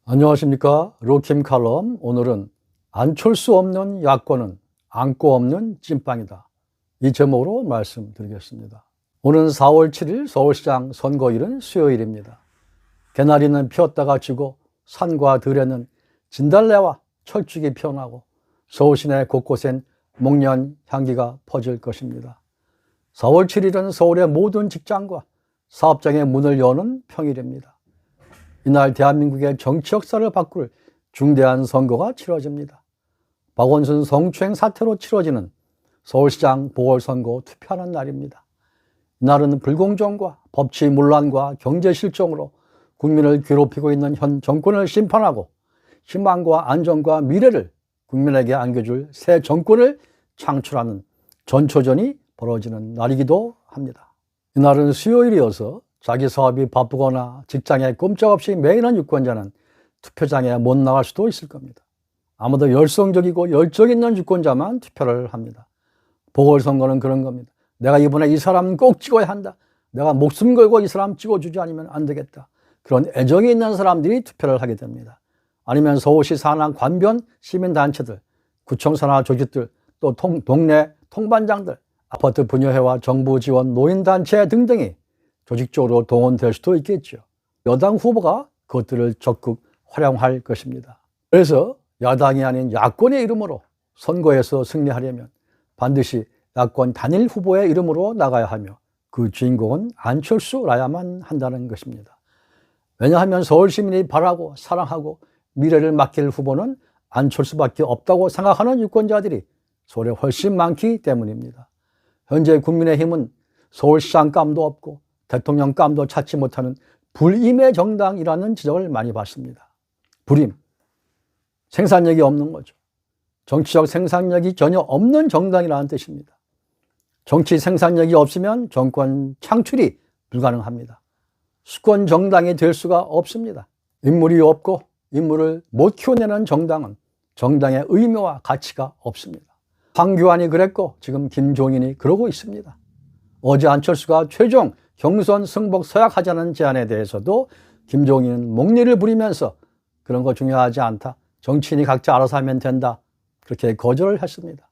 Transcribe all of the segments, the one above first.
안녕하십니까. 로킴 칼럼. 오늘은 안철수 없는 야권은 안고 없는 찐빵이다, 이 제목으로 말씀드리겠습니다. 오는 4월 7일 서울시장 선거일은 수요일입니다. 개나리는 피었다가 지고 산과 들에는 진달래와 철쭉이 피어나고 서울 시내 곳곳엔 목련 향기가 퍼질 것입니다. 4월 7일은 서울의 모든 직장과 사업장의 문을 여는 평일입니다. 이날 대한민국의 정치 역사를 바꿀 중대한 선거가 치러집니다. 박원순 성추행 사태로 치러지는 서울시장 보궐선거 투표하는 날입니다. 이날은 불공정과 법치문란과 경제실정으로 국민을 괴롭히고 있는 현 정권을 심판하고 희망과 안정과 미래를 국민에게 안겨줄 새 정권을 창출하는 전초전이 벌어지는 날이기도 합니다. 이날은 수요일이어서 자기 사업이 바쁘거나 직장에 꼼짝없이 매이는 유권자는 투표장에 못 나갈 수도 있을 겁니다. 아무도 열성적이고 열정 있는 유권자만 투표를 합니다. 보궐선거는 그런 겁니다. 내가 이번에 이 사람 꼭 찍어야 한다. 내가 목숨 걸고 이 사람 찍어주지 않으면 안 되겠다. 그런 애정이 있는 사람들이 투표를 하게 됩니다. 아니면 서울시 산하 관변 시민단체들, 구청 산하 조직들, 또 동네 통반장들, 아파트 분여회와 정부 지원 노인단체 등등이 조직적으로 동원될 수도 있겠죠. 여당 후보가 그것들을 적극 활용할 것입니다. 그래서 야당이 아닌 야권의 이름으로 선거에서 승리하려면 반드시 야권 단일 후보의 이름으로 나가야 하며 그 주인공은 안철수라야만 한다는 것입니다. 왜냐하면 서울 시민이 바라고 사랑하고 미래를 맡길 후보는 안철수밖에 없다고 생각하는 유권자들이 서울에 훨씬 많기 때문입니다. 현재 국민의힘은 서울시장감도 없고 대통령감도 찾지 못하는 불임의 정당이라는 지적을 많이 받습니다. 불임, 생산력이 없는 거죠. 정치적 생산력이 전혀 없는 정당이라는 뜻입니다. 정치 생산력이 없으면 정권 창출이 불가능합니다. 수권 정당이 될 수가 없습니다. 인물이 없고 인물을 못 키워내는 정당은 정당의 의미와 가치가 없습니다. 황교안이 그랬고 지금 김종인이 그러고 있습니다. 어제 안철수가 최종 경선 승복 서약하자는 제안에 대해서도 김종인은 목리를 부리면서 그런 거 중요하지 않다, 정치인이 각자 알아서 하면 된다, 그렇게 거절을 했습니다.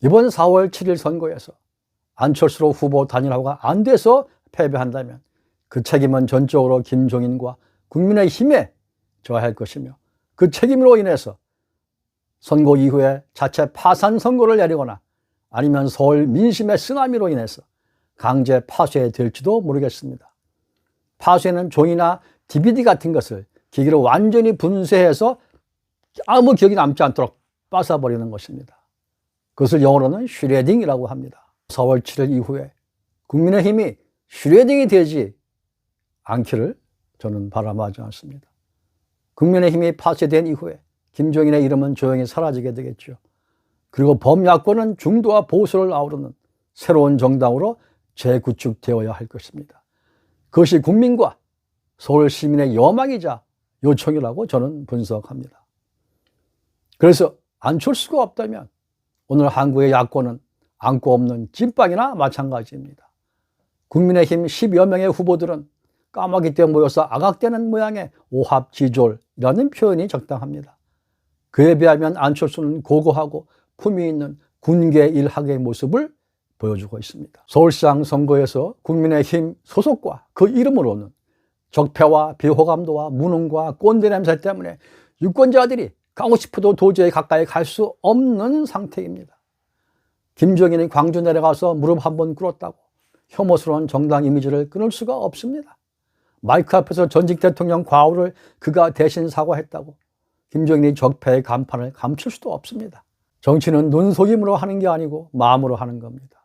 이번 4월 7일 선거에서 안철수로 후보 단일화가 안 돼서 패배한다면 그 책임은 전적으로 김종인과 국민의힘에 져야 할 것이며, 그 책임으로 인해서 선거 이후에 자체 파산 선고를 내리거나 아니면 서울 민심의 쓰나미로 인해서 강제 파쇄될지도 모르겠습니다. 파쇄는 종이나 DVD 같은 것을 기계로 완전히 분쇄해서 아무 기억이 남지 않도록 빠사버리는 것입니다. 그것을 영어로는 슈레딩이라고 합니다. 4월 7일 이후에 국민의힘이 슈레딩이 되지 않기를 저는 바람하지 않습니다. 국민의힘이 파쇄된 이후에 김종인의 이름은 조용히 사라지게 되겠죠. 그리고 범야권은 중도와 보수를 아우르는 새로운 정당으로 재구축되어야 할 것입니다. 그것이 국민과 서울 시민의 여망이자 요청이라고 저는 분석합니다. 그래서 안철수가 없다면 오늘 한국의 야권은 안고 없는 찐빵이나 마찬가지입니다. 국민의힘 10여 명의 후보들은 까마귀 때 모여서 아각대는 모양의 오합지졸이라는 표현이 적당합니다. 그에 비하면 안철수는 고고하고 품위 있는 군계 일학의 모습을 보여주고 있습니다. 서울시장 선거에서 국민의힘 소속과 그 이름으로는 적폐와 비호감도와 무능과 꼰대 냄새 때문에 유권자들이 가고 싶어도 도저히 가까이 갈 수 없는 상태입니다. 김종인이 광주 내려가서 무릎 한번 꿇었다고 혐오스러운 정당 이미지를 끊을 수가 없습니다. 마이크 앞에서 전직 대통령 과오를 그가 대신 사과했다고 김종인이 적폐의 간판을 감출 수도 없습니다. 정치는 눈속임으로 하는 게 아니고 마음으로 하는 겁니다.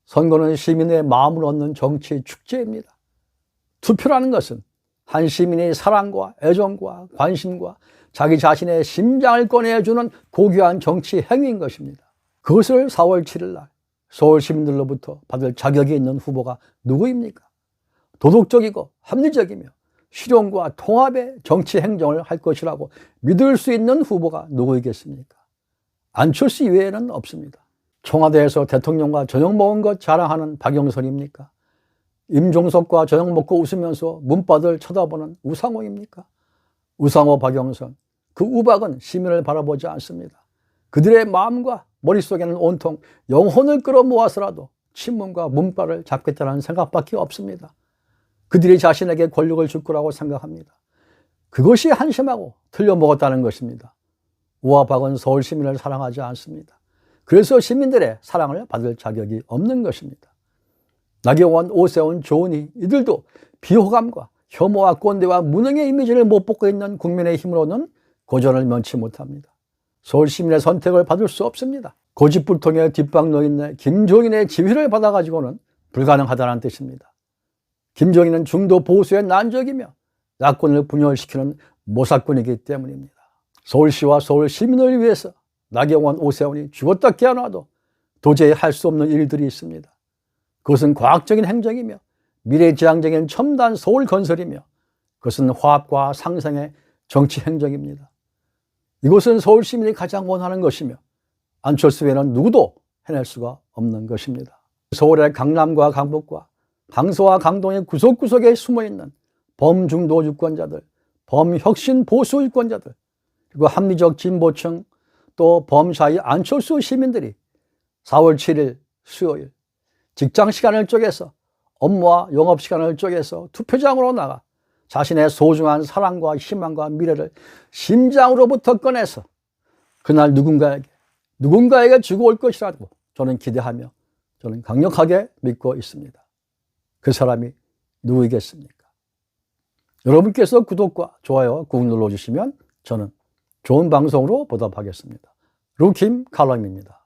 선거는 시민의 마음을 얻는 정치 축제입니다. 투표라는 것은 한 시민의 사랑과 애정과 관심과 자기 자신의 심장을 꺼내주는 고귀한 정치 행위인 것입니다. 그것을 4월 7일 날 서울 시민들로부터 받을 자격이 있는 후보가 누구입니까? 도덕적이고 합리적이며 실용과 통합의 정치 행정을 할 것이라고 믿을 수 있는 후보가 누구이겠습니까? 안철수 이외에는 없습니다. 청와대에서 대통령과 저녁 먹은 것 자랑하는 박영선입니까? 임종석과 저녁 먹고 웃으면서 문바들 쳐다보는 우상호입니까? 우상호, 박영선, 그 우박은 시민을 바라보지 않습니다. 그들의 마음과 머릿속에는 온통 영혼을 끌어모아서라도 친문과 문바를 잡겠다는 생각밖에 없습니다. 그들이 자신에게 권력을 줄 거라고 생각합니다. 그것이 한심하고 틀려먹었다는 것입니다. 우와 박은 서울 시민을 사랑하지 않습니다. 그래서 시민들의 사랑을 받을 자격이 없는 것입니다. 나경원, 오세훈, 조은희 이들도 비호감과 혐오와 꼰대와 무능의 이미지를 못 벗고 있는 국민의힘으로는 고전을 면치 못합니다. 서울 시민의 선택을 받을 수 없습니다. 고집불통의 뒷방노인네 김종인의 지휘를 받아가지고는 불가능하다는 뜻입니다. 김종인은 중도 보수의 난적이며 야권을 분열시키는 모사꾼이기 때문입니다. 서울시와 서울 시민을 위해서 나경원, 오세훈이 죽었다 깨어나도 도저히 할 수 없는 일들이 있습니다. 그것은 과학적인 행정이며 미래지향적인 첨단 서울 건설이며 그것은 화합과 상생의 정치 행정입니다. 이것은 서울 시민이 가장 원하는 것이며 안철수 외에는 누구도 해낼 수가 없는 것입니다. 서울의 강남과 강북과 강서와 강동의 구석구석에 숨어있는 범중도 유권자들, 범혁신 보수 유권자들, 그리고 합리적 진보층 또 범사이 안철수 시민들이 4월 7일 수요일 직장 시간을 쪼개서 업무와 영업 시간을 쪼개서 투표장으로 나가 자신의 소중한 사랑과 희망과 미래를 심장으로부터 꺼내서 그날 누군가에게 주고 올 것이라고 저는 기대하며 저는 강력하게 믿고 있습니다. 그 사람이 누구이겠습니까? 여러분께서 구독과 좋아요 꾹 눌러주시면 저는 좋은 방송으로 보답하겠습니다. 룩킴 칼럼입니다.